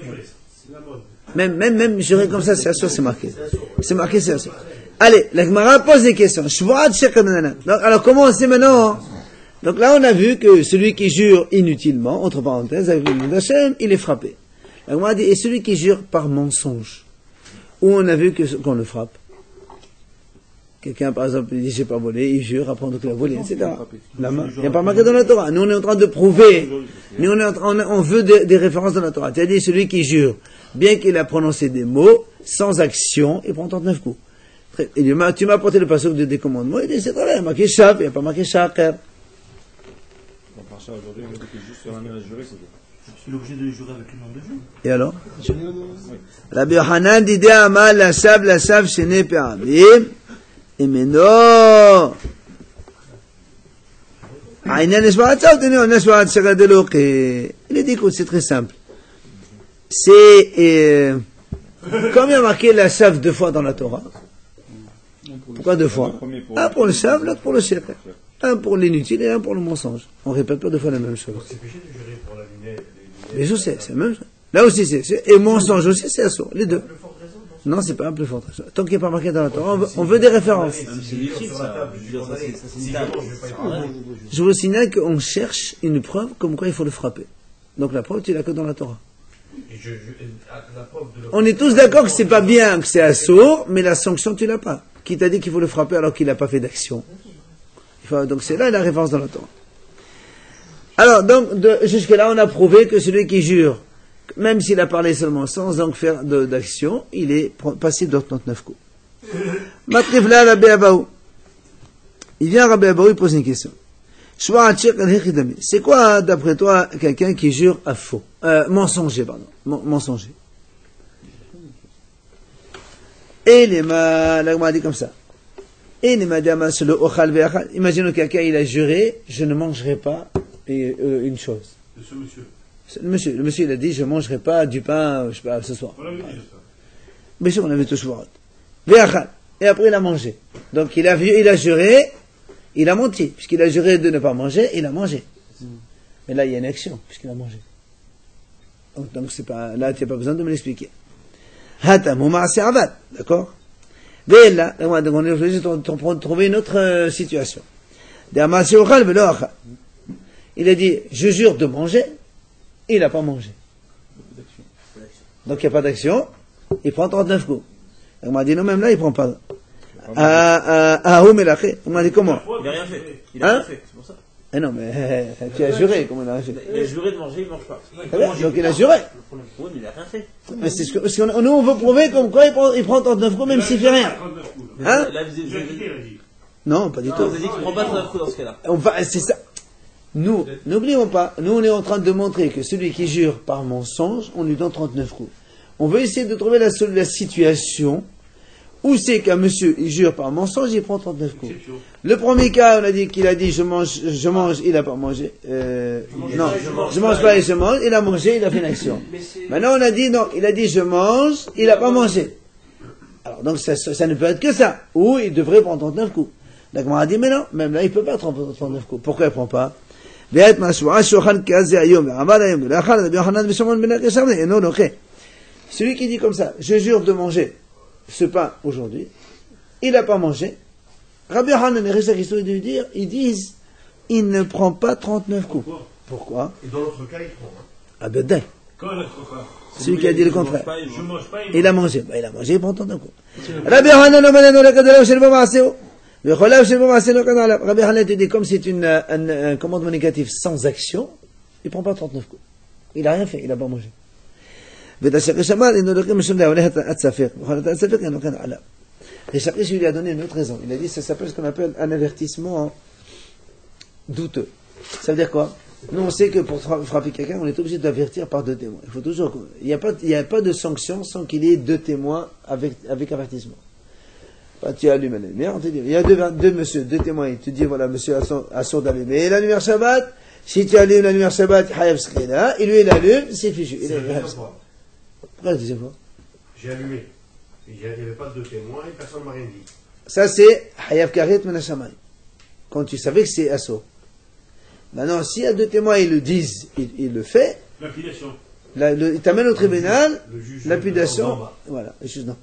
Même jurer comme ça, c'est sûr, c'est marqué. C'est marqué, c'est sûr. Allez, la Gemara pose des questions. Donc, alors comment on sait maintenant? Donc là, on a vu que celui qui jure inutilement, entre parenthèses, avec le nom d'Hachem, il est frappé. La Gemara dit, et celui qui jure par mensonge, où on a vu qu'on le frappe? Quelqu'un, par exemple, il dit j'ai pas volé, il jure, après donc il a volé, etc. La main. Il n'y a pas marqué dans la Torah. Nous, on est en train de prouver. Nous, on veut des références dans la Torah. C'est-à-dire, celui qui jure, bien qu'il a prononcé des mots, sans action, il prend 39 coups. Il dit, tu m'as apporté le passage de des commandements, il dit, c'est très bien, il y a marqué Shaf, il n'y a pas marqué Shaker. Par ça, aujourd'hui, on dit que juste sur la main à jurer, c'est tout. Il est obligé de jurer avec le nom de Dieu. Et alors? Rabbi Yochanan dit, Amal, la sav, shene pe'amim, et maintenant, il dit, écoute, c'est très simple. C'est, comme il y a marqué la sav 2 fois dans la Torah, pourquoi 2 fois? Un pour le sav, l'autre pour le sheker. Un pour l'inutile et un pour le mensonge. On répète pas 2 fois la même chose. C'est péché de jurer pour la lunette. Mais je sais, c'est la même chose. Là aussi, et mensonge aussi, c'est assourd. Les deux. Non, c'est pas un plus forte raison. Tant qu'il n'est pas marqué dans la Torah, on veut des références. C'est utile, ça. Je vous signale qu'on cherche une preuve comme quoi il faut le frapper. Donc la preuve, tu l'as que dans la Torah. On est tous d'accord que c'est pas bien, que c'est assourd, mais la sanction, tu l'as pas. Qui t'a dit qu'il faut le frapper alors qu'il n'a pas fait d'action? Donc c'est là la référence dans la Torah. Alors, donc, jusque-là, on a prouvé que celui qui jure, même s'il a parlé seulement sans donc faire d'action, il est passé de 39 coups. Matrifla Rabbi Abaou. Il vient Rabbi Abaou, il pose une question. C'est quoi, d'après toi, quelqu'un qui jure à faux? Mensonger, pardon. Mensonger. Et les la Gemara dit comme ça. Imaginons quelqu'un, il a juré, je ne mangerai pas une chose. Le monsieur, il a dit, je ne mangerai pas du pain, je sais pas, ce soir. Mais si, on avait tout shvuot. Et après, il a mangé. Donc, il a juré, il a menti. Puisqu'il a juré de ne pas manger, il a mangé. Mais là, il y a une action, puisqu'il a mangé. Donc, c'est pas, là, tu n'as pas besoin de me l'expliquer. D'accord? Et là, on est obligé de trouver une autre situation. Il a dit, je jure de manger, il n'a pas mangé. Donc il n'y a pas d'action, il prend 39 coups. On m'a dit, non, même là, il ne prend pas. On m'a dit, comment? Il n'a rien fait. Il n'a rien fait, c'est pour ça. Eh non, mais tu as juré, comment il a rien fait? Il a juré de manger, il ne mange pas. Donc il a juré. Oui, mais il n'a rien fait. Mais c'est parce que nous, on veut prouver comme quoi il prend 39 coups, même s'il ne fait rien. Hein? Là, vous avez dit. Non, pas du tout. Vous avez dit qu'il ne prend pas 39 coups dans ce cas-là. C'est ça. Nous, n'oublions pas, nous on est en train de montrer que celui qui jure par mensonge, on lui donne 39 coups. On veut essayer de trouver la situation où c'est qu'un monsieur, il jure par mensonge, il prend 39 coups. Le premier cas, on a dit qu'il a dit je mange, il n'a pas mangé. Non, je mange pas et je mange, il a mangé, il a fait une action. Maintenant on a dit non, il a dit je mange, il n'a pas mangé. Alors donc ça ne peut être que ça, ou il devrait prendre 39 coups. Donc on a dit mais non, même là il ne peut pas prendre 39 coups. Pourquoi il ne prend pas? Celui qui dit comme ça, je jure de manger ce pain aujourd'hui, il n'a pas mangé. Rabbi Yochanan et Rishon ils disent, il ne prend pas 39 coups. Pourquoi? Et dans l'autre cas, il prend. Ah ben dingue. Quand l'autre cas? Celui qui a dit le contraire. Je ne mange pas, Il a mangé. Ben, il a mangé, il prend 39 coups. Rabbi Yochanan Rabbi Yochanan te dit, comme c'est un commandement négatif sans action, il ne prend pas 39 coups. Il n'a rien fait, il n'a pas mangé. Rishakish lui a donné une autre raison. Il a dit, ça s'appelle ce qu'on appelle un avertissement douteux. Ça veut dire quoi? Nous, on sait que pour frapper quelqu'un, on est obligé d'avertir par 2 témoins. Il faut toujours, il n'y a pas de sanction sans qu'il y ait 2 témoins avec avertissement. Tu allumes la lumière, on te dit, il y a deux monsieur, 2 témoins, il te dit, voilà, monsieur a sourd d'allumer la lumière Shabbat. Si tu allumes la lumière Shabbat, Hayav Skrina, et lui il allume, c'est fichu. Pourquoi la deuxième fois? J'ai allumé. Il n'y avait pas de témoins et personne ne m'a rien dit. Ça c'est Hayav Karet Menashamay. Quand tu savais que c'est assaut. Maintenant, s'il y a 2 témoins, ils le disent, il le fait. Lapidation. Il t'amène au tribunal, Le juge lapidation. d'en bas. Voilà, le juge d'en bas.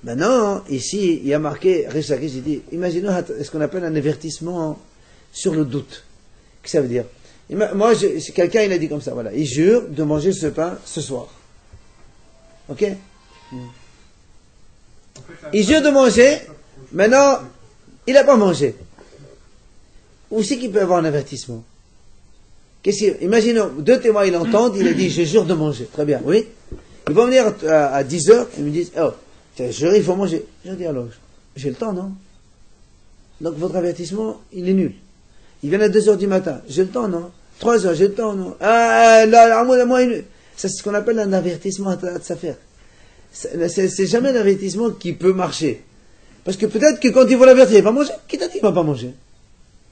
Maintenant, ici, il y a marqué, Rishakish, il dit, imaginons ce qu'on appelle un avertissement sur le doute. Qu'est-ce que ça veut dire? Moi, quelqu'un, il a dit comme ça, voilà, il jure de manger ce pain ce soir. Ok? Il jure de manger, Maintenant, il n'a pas mangé. Où c'est qu'il peut avoir un avertissement? Imaginons, deux témoins, ils l'entendent, il a dit, je jure de manger. Très bien, oui. Ils vont venir à 10h, ils me disent, oh, tu as juré, il faut manger. Je dis, alors, j'ai le temps, non? Donc votre avertissement, il est nul. Il vient à 2h du matin, j'ai le temps, non? 3h, j'ai le temps, non? Ah, là, moi, ça, c'est ce qu'on appelle un avertissement à s'affaire. C'est jamais un avertissement qui peut marcher. Parce que peut-être que quand il va l'avertir, il va manger. Qui t'a dit qu'il va pas manger?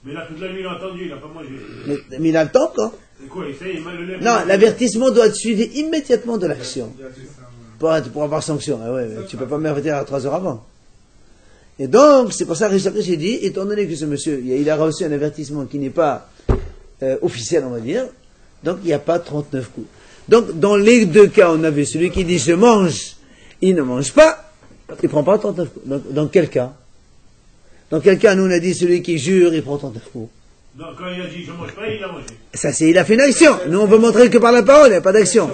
Mais là, toute la nuit, il a entendu, il n'a pas mangé. Mais il a le temps, quoi. Et quoi, il fait, il met le lèvre. Non, l'avertissement doit être suivi immédiatement de l'action. Pour avoir sanction. Ah ouais, tu peux pas m'avertir à 3 heures avant. Et donc, c'est pour ça que j'ai dit, étant donné que ce monsieur, il a reçu un avertissement qui n'est pas officiel, on va dire, donc il n'y a pas 39 coups. Donc, dans les deux cas, on avait celui qui dit je mange, il ne mange pas, il ne prend pas 39 coups. Donc, dans quel cas? Dans quel cas, nous on a dit celui qui jure, il prend 39 coups. Donc, quand il a dit je ne mange pas, il a mangé. Ça, c'est, il a fait une action. Nous, on veut montrer que par la parole, il n'y a pas d'action.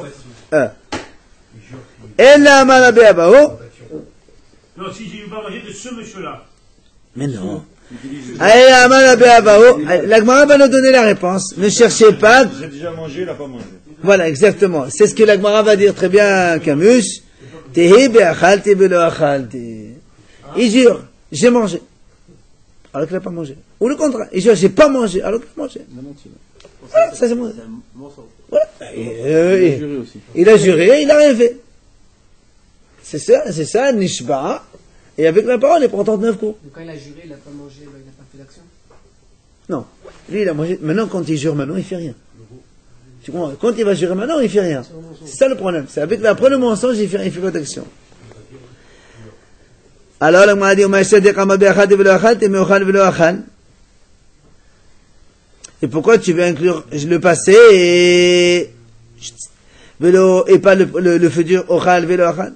Non, si j'ai eu pas mangé de ce monsieur-là. Mais non. La Gemara va nous donner la réponse. Ne cherchez pas. J'ai déjà mangé, il n'a pas mangé. Voilà, exactement. C'est ce que la Gemara va dire très bien, Camus. Il jure, j'ai mangé, alors qu'il n'a pas mangé. Ou le contraire, il jure, j'ai pas mangé, alors qu'il a mangé. Voilà, ça c'est mon... Voilà. Il a juré, il n'a rien fait. C'est ça, Nishba. Et avec la parole, il prend 39 coups. Donc quand il a juré, il n'a pas mangé, il n'a pas fait d'action? Non. Lui, il a mangé. Maintenant, quand il jure maintenant, il fait rien. Tu comprends? Quand il va jurer maintenant, il fait rien. C'est ça le problème. C'est avec après le mensonge, il fait pas d'action. Alors, la Gemara dit, et pourquoi tu veux inclure le passé et pas le futur, ochal, velo achal?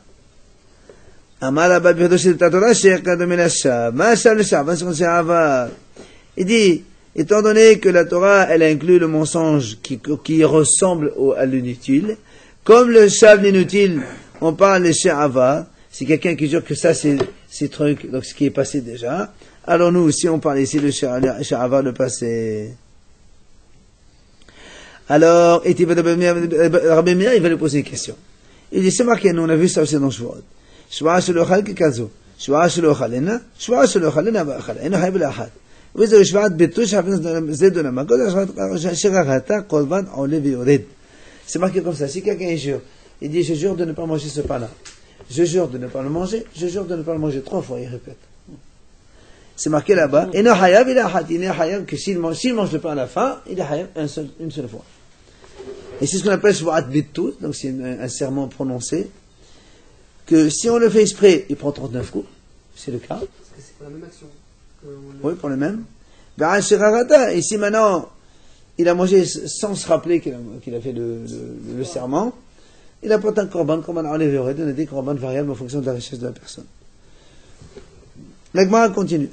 Il dit, étant donné que la Torah, elle inclut le mensonge qui ressemble à l'inutile, comme le shav l'inutile, on parle de she'ava, c'est quelqu'un qui jure que ça c'est truc, donc ce qui est passé déjà. Alors nous aussi on parle ici de she'ava, le passé. Alors, Rabbi Meir, il va lui poser une question. Il dit, c'est marqué, nous on a vu ça aussi dans Shvuot. Shvuah shelo ochal kikazo. Shvuah shelo ochalena. Shvuah shelo ochalena ba'achal. Eno chayv l'achad. וזה שבעת ביטוי זה דון המקוד, שרחתה קורבן עולה ויורד. C'est marqué comme ça. Si quelqu'un jure, il dit, je jure de ne pas manger ce pain-là. Je jure de ne pas le manger. Je jure de ne pas le manger 3 fois, il répète. C'est marqué là-bas. Et non hayab, il est hayab que s'il mange le pain à la fin, il est hayab une seule fois. Et c'est ce qu'on appelle shvuat bittut, donc c'est un serment prononcé, que si on le fait exprès, il prend 39 coups. C'est le cas. Parce que c'est pour la même action. Oui, pour le même. Et si maintenant, il a mangé sans se rappeler qu'il a fait le serment, il apporte un korban enlevé, on a des korban variables en fonction de la richesse de la personne. La Gemara continue.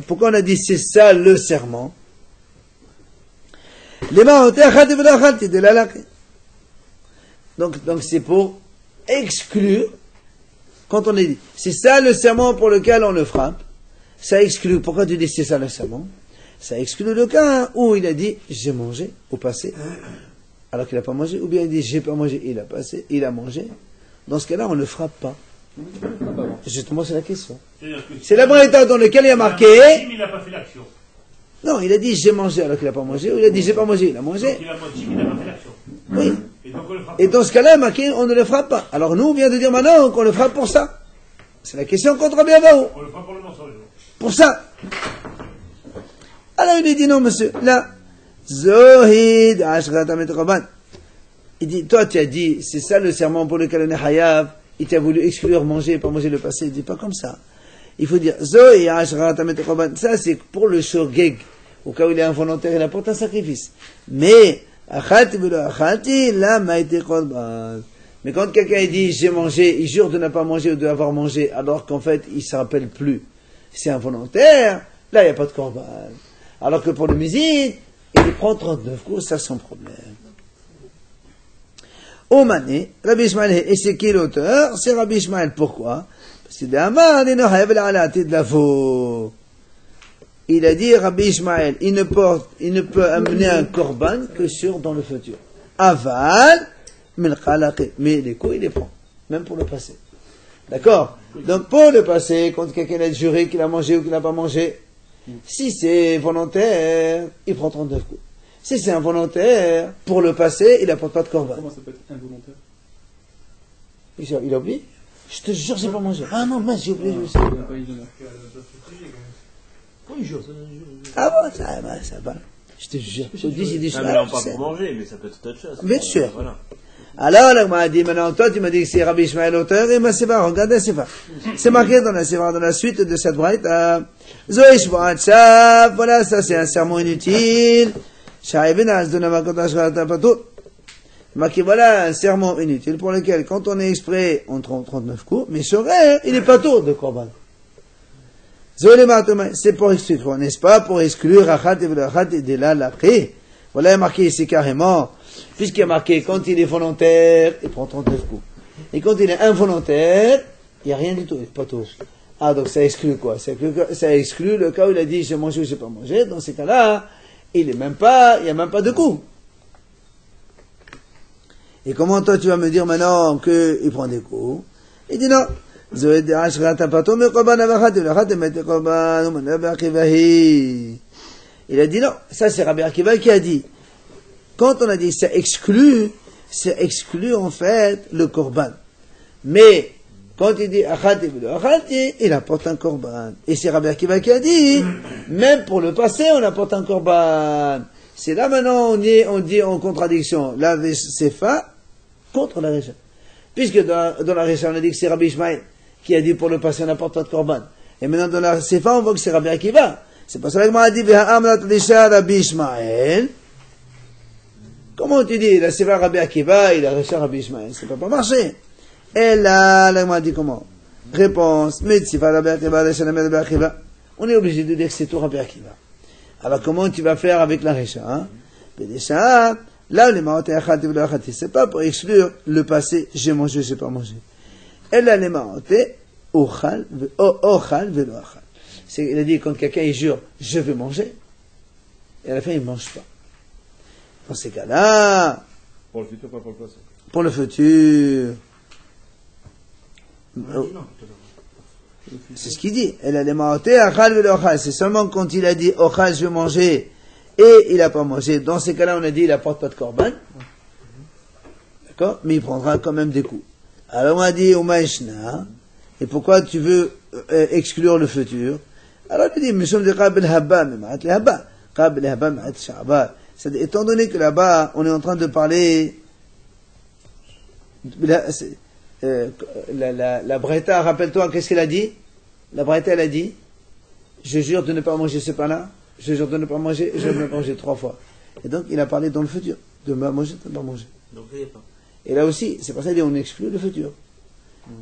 Pourquoi on a dit c'est ça le serment? Donc c'est pour exclure, quand on a dit, c'est ça le serment pour lequel on le frappe, ça exclut, pourquoi tu dis c'est ça le serment? Ça exclut le cas où il a dit j'ai mangé au passé, alors qu'il n'a pas mangé, ou bien il dit j'ai pas mangé, il a mangé. Dans ce cas-là, on ne le frappe pas. Justement, c'est la question. C'est la bonne état dans lequel il a marqué. Il n'a pas fait l'action. Non, il a dit j'ai mangé alors qu'il n'a pas mangé, ou il a dit j'ai pas mangé, il a mangé. Il a menti, il n'a pas fait l'action. Oui. Et donc on le frappe. Et dans ce cas-là, marqué on ne le frappe pas. Alors nous, on vient de dire maintenant qu'on le frappe pour ça. C'est la question contre Rabbi Abahu. On le frappe pour le mensonge. Pour ça. Alors il lui dit non, monsieur. Là, Zohid Ashratam et Rabban. Il dit, toi tu as dit, c'est ça le serment pour lequel on est hayav. Il t'a voulu exclure manger et pas manger le passé. Il dit pas comme ça. Il faut dire Zohid Ashratam et Rabban. Ça c'est pour le shogeg. Au cas où il est involontaire, il apporte un sacrifice. Mais Achati velo achati, là maïté korban. Mais quand quelqu'un dit j'ai mangé, il jure de ne pas manger ou de avoir mangé, alors qu'en fait il ne se rappelle plus. C'est involontaire, là il n'y a pas de korban. Alors que pour le musid, il prend 39 coups, ça sans problème. Au Mané, Rabbi Ishmael, et c'est qui l'auteur? C'est Rabbi Ishmael. Pourquoi? Il a dit, Rabbi Ishmael, il ne peut amener un korban que dans le futur. Aval, mais les coups, il les prend. Même pour le passé. D'accord? Donc, pour le passé, quand quelqu'un a juré qu'il a mangé ou qu'il n'a pas mangé, si c'est volontaire, il prend 39 coups. Si c'est involontaire, pour le passé, il n'apporte pas de korban. Comment ça peut être involontaire? Il a oublié? Je te jure, j'ai pas mangé. Ah non, mince, j'ai oublié. Il n'a pas eu d'honneur. Oui, jure. Ah bon, ça va. Je te jure. Je te dis, j'ai dit, Ah, mais non, pas pour manger, mais ça peut être autre chose. Bien sûr. Voilà. Alors, là, m'a dit, maintenant, toi, tu m'as dit que c'est Rabbi Ishmael l'auteur, et ma Seva, regardez la Seva. C'est marqué dans la Seva, dans la suite de cette braïta. Zoïch Boatsav, voilà, ça c'est un sermon inutile. Marqué, voilà, un sermon inutile pour lequel, quand on est exprès, on trompe 39 coups, mais Shorer, il n'est pas tour de Korban. C'est pour exclure, n'est-ce pas? Pour exclure Achat et Velachat et Dela l'après. Voilà, il est marqué ici carrément. Puisqu'il est marqué, quand il est volontaire, il prend 39 coups. Et quand il est involontaire, il n'y a rien du tout, il n'est pas tour. Ah, donc ça exclut quoi? Ça exclut le cas où il a dit j'ai mangé ou j'ai pas mangé. Dans ces cas-là, il n'y a même pas de coup. Et comment toi tu vas me dire maintenant qu'il prend des coups? Il dit non. Il a dit non. Ça c'est Rabbi Akiva qui a dit. Quand on a dit ça exclut en fait le korban. Mais quand il dit achati, il apporte un korban. Et c'est Rabbi Akiva qui a dit, même pour le passé, on apporte un korban. C'est là maintenant on dit en contradiction la Sefa contre la Récha. Puisque dans la Récha on a dit que c'est Rabbi Ishmael qui a dit pour le passé on apporte pas de korban. Et maintenant dans la Sefa on voit que c'est Rabbi Akiva. C'est pas ça que m'a dit Rabbi Ishmael. Comment tu dis la Sefa Rabbi Akiva et la Récha Rabbi Ishmael? Ça peut pas marcher. Et là, m'a dit comment? Réponse, on est obligé de dire que c'est tout Rabbi Akiva. Alors comment tu vas faire avec la Récha, hein? Là, les marotes c'est pas pour exclure le passé, j'ai mangé, j'ai pas mangé. Et là, les marotes, ochal, velo achal. Il a dit, quand quelqu'un il jure, je vais manger, et à la fin, il mange pas. Dans ces cas-là, Pour le futur, pas pour le passé. pour le futur, c'est ce qu'il dit. C'est seulement quand il a dit ochal, je vais manger, et il n'a pas mangé. Dans ces cas-là, on a dit il n'apporte pas de korban. D'accord? Mais il prendra quand même des coups. Alors on a dit Umaishna, et pourquoi tu veux exclure le futur? Alors il dit Mishum de Qabel Habba, Mimat le Habba. Qabel Habba, Mimat Sha'ba. Étant donné que là-bas, on est en train de parler. La Breta, rappelle-toi, qu'est-ce qu'elle a dit? La Breta, elle a dit, je jure de ne pas manger ce pain-là, je jure de ne pas manger, je vais me manger 3 fois. Et donc, il a parlé dans le futur, de ne pas manger, de ne pas manger. Donc, il n'y a pas. Et là aussi, c'est pour ça qu'il dit, on exclut le futur.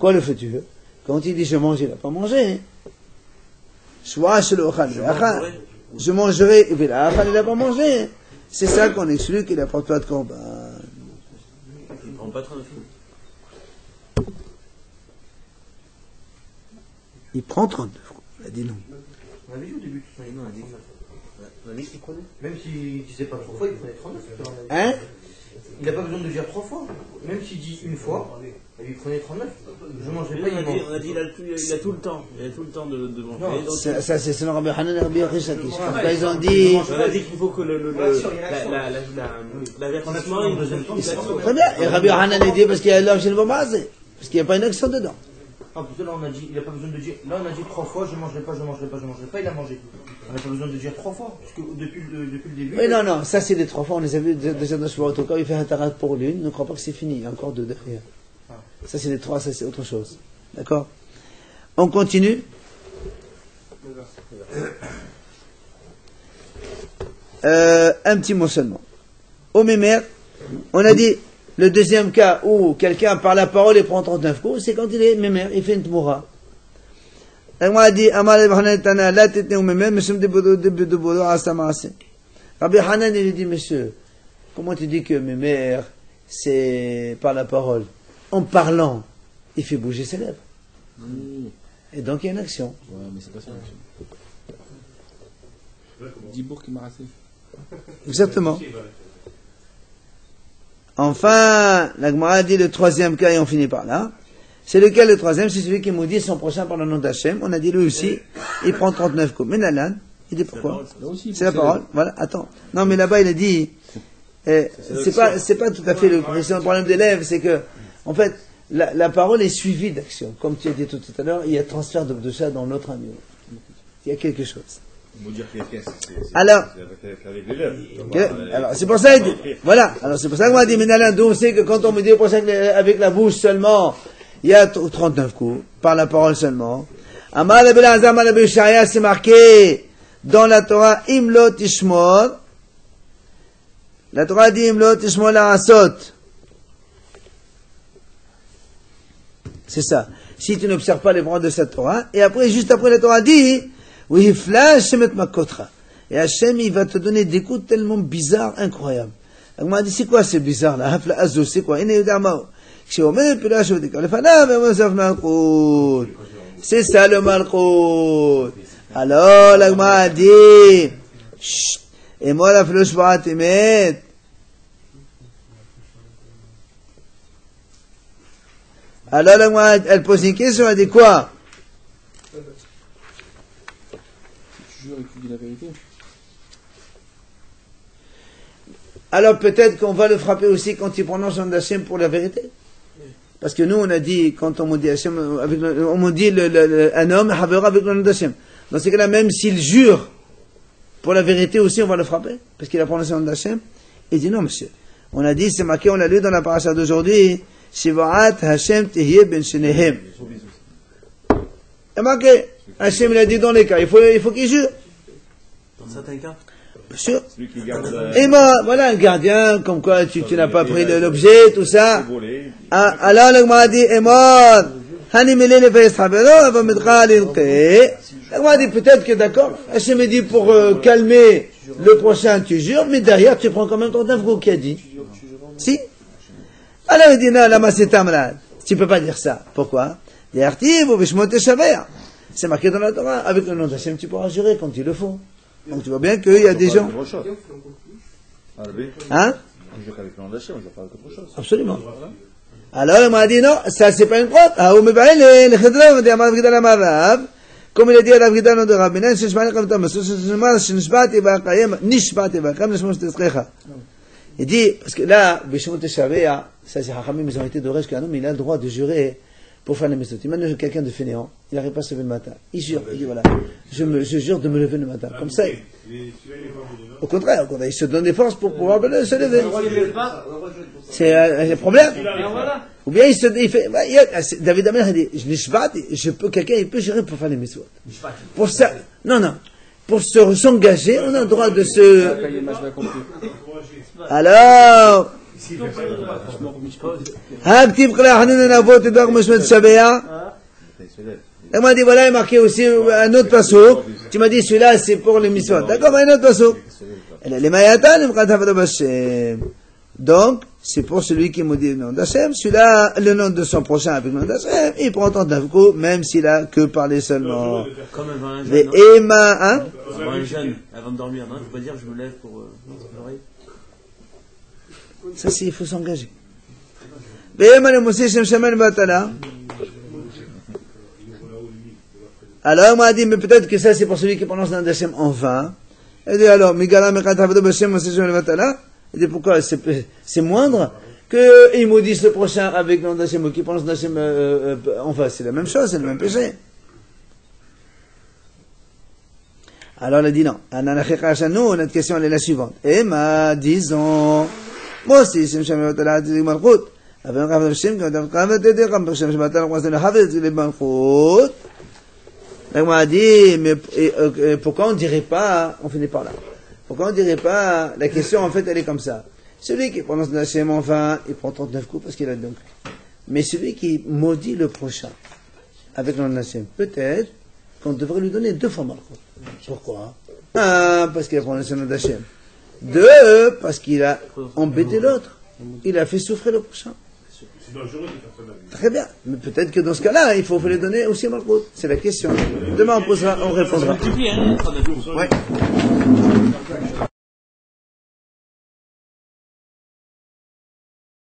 Quoi le futur? Quand il dit je mange, il n'a pas mangé. Soit je mangerai, et puis là, il n'a pas mangé. C'est ça qu'on exclut, qu'il n'apporte pas de korban. Il ne prend pas 39 coups. Il prend 39 coups. Il a dit non. On avait dit au début, on a dit on a dit qu'il prenait. Même s'il disait pas 3 fois, il prenait 39. Hein? Il n'a pas besoin de dire 3 fois. Même s'il dit une fois, il prenait 39. Je ne mangerai pas, il mange. On a dit il a tout le temps. Il a tout le temps de manger. Donc, Ça, c'est selon Rabbi Hanan et Rabbi Achisakish. Après, ils ont dit. on a dit qu'il faut que l'avertissement, il Très bien. Et Rabbi Hanan a dit parce qu'il y a l'âge de Bomazé. Parce qu'il n'y a pas une action dedans. Ah, plutôt là, on a dit, il n'a pas besoin de dire. Là, on a dit 3 fois, je ne mangerai pas, je ne mangerai pas, je ne mangerai pas, il a mangé. On n'a pas besoin de dire 3 fois. Parce que depuis le début. Oui, non, ça c'est les 3 fois. On les a vus déjà dans ce moment. Quand il fait un tarat pour l'une, ne crois pas que c'est fini. Il y a encore 2 derrière. Ça c'est les 3, ça c'est autre chose. D'accord? On continue. Un petit mot seulement. Au mémère, on a dit le deuxième cas où quelqu'un par la parole et prend 39 coups, c'est quand il est mémère, il fait une tmoura. On a dit Rabbi Hanan il dit monsieur, comment tu dis que mémère c'est par la parole? En parlant, il fait bouger ses lèvres. Et donc il y a une action. Ouais, mais c'est pas ça l'action. Dibourg qui m'a rassé. Exactement. Enfin, la Gemara dit le troisième cas et on finit par là. C'est lequel le troisième? C'est celui qui maudit son prochain par le nom d'Hachem. On a dit lui aussi, il prend 39 coups. Mais Nalan, il dit pourquoi? C'est la parole. Voilà, attends. Non, mais là-bas il a dit, c'est pas tout à fait le problème d'élève, c'est que, en fait, la parole est suivie d'action. Comme tu as dit tout à l'heure, il y a transfert de ça dans l'autre ami. Il y a quelque chose. Alors, alors c'est pour ça, voilà. Alors c'est pour ça qu'on m'a dit, mais Nalan, d'où on sait que quand on me dit au prochain avec la bouche seulement, il y a 39 coups, par la parole seulement. Amar le Belazar, Amar le Beshaya, c'est marqué dans la Torah, Imlo Tishmor. La Torah dit, Imlo Tishmor la Asot. C'est ça. Si tu n'observes pas les paroles de cette Torah, et après, juste après, la Torah dit, oui, flash, Shemet Makotra. Et Hachem, il va te donner des coups tellement bizarres, incroyables. Donc, on m'a dit, c'est quoi ces bizarres là? Hafla Azo, c'est quoi? C'est ça le malchut. Alors, la Gemara a dit, chut, et moi la flèche va t'émettre. Alors, la Gemara, elle pose une question, elle dit quoi? Tu jures et tu dis la vérité. Alors, peut-être qu'on va le frapper aussi quand il prononce le nom d'Hachem pour la vérité. Parce que nous, on a dit, quand on maudit Hachem, on maudit un homme, Havera avec le nom d'Hachem. Dans ces cas-là, même s'il jure pour la vérité aussi, on va le frapper, parce qu'il a prononcé le nom d'Hachem. Il dit non, monsieur. On a dit, c'est marqué, on l'a lu dans la paracha d'aujourd'hui, Shivaat Hachem Tehye Ben Shenehem. C'est marqué. Hachem l'a dit dans les cas, il faut qu'il jure. Dans certains cas. Bien sûr. Et moi, voilà un gardien, comme quoi tu n'as pas pris l'objet, tout ça. Alors, le Gemara dit, et moi, Hanimele le Fayes Habero, va mettre à l'irté. Le Gemara dit, peut-être que d'accord, Hachem me dit pour calmer le prochain, tu jures, mais derrière, tu prends quand même ton œuvre qui a dit. Si? Alors, il dit, non, là, c'est ta malade. Tu peux pas dire ça. Pourquoi? C'est marqué dans la Torah. Avec le nom d'Hachem, tu pourras jurer quand il le faut. Donc tu vois bien qu'il y a des gens. Hein? Absolument. Alors il m'a dit non, ça c'est pas une preuve. Comme il a dit à Rav Gidon de Rabbinan, il dit, parce que là, ça c'est Hachamim, ils ont été d'Oresh qu'un homme, il a le droit de jurer pour faire les mitzvot. Imagine quelqu'un de fainéant, il n'arrive pas à se lever le matin. Il jure, il dit voilà, je jure de me lever le matin. Comme ça, au contraire, il se donne des forces pour pouvoir se lever. C'est un problème. Ou bien il fait, David Amer a dit, quelqu'un il peut jurer pour faire les mitzvot. Pour ça, non, pour s'engager, on a le droit de se... Alors, elle m'a dit, voilà, il marqué aussi un autre passouk. Tu m'as dit, celui-là, c'est pour les mitzvot. D'accord, mais un autre passouk. Donc, c'est pour celui qui maudit le nom d'Hachem. Celui-là, le nom de son prochain avec le nom d'Hachem, il prend tant d'un coup, même s'il a que parlé seulement. Comme avant un Les jeune. Emma, hein? Avant un jeune, avant de dormir, non? Je peux pas dire, je me lève pour l'oreille. Ça, c'est, il faut s'engager. Alors, on m'a dit, mais peut-être que ça, c'est pour celui qui prononce le nom d'Hachem en vain. Elle dit, alors, il dit, pourquoi c'est moindre qu'il maudisse le prochain avec le nom d'Hachem ou qu'il prononce d'Hachem en vain. C'est la même chose, c'est le même péché. Alors, elle a dit non. Nous, notre question, elle est la suivante. Emma, disons, moi aussi, Shem Shem Yotallah, Tizik Malchut. Avec un Rav Shem, comme Rav Rav Tete, comme Shem Shem Yotallah, on va se Tizik Malchut. Donc, on m'a dit, mais pourquoi on dirait pas, on finit par là. Pourquoi on dirait pas, la question, en fait, elle est comme ça. Celui qui prononce le Hachem en vain, il prend 39 coups parce qu'il a donc. Mais celui qui maudit le prochain, avec le nom de Hachem, peut-être qu'on devrait lui donner 2 fois Malchut. Pourquoi? 1, parce qu'il a prononcé le nom d'Hachem. 2, parce qu'il a embêté l'autre. Il a fait souffrir le prochain. C'est dangereux de faire ça la vie. Très bien. Mais peut-être que dans ce cas-là, il faut les donner aussi Malchut. C'est la question. Demain, on répondra. C'est multiplié, hein, les 39 jours. Ouais.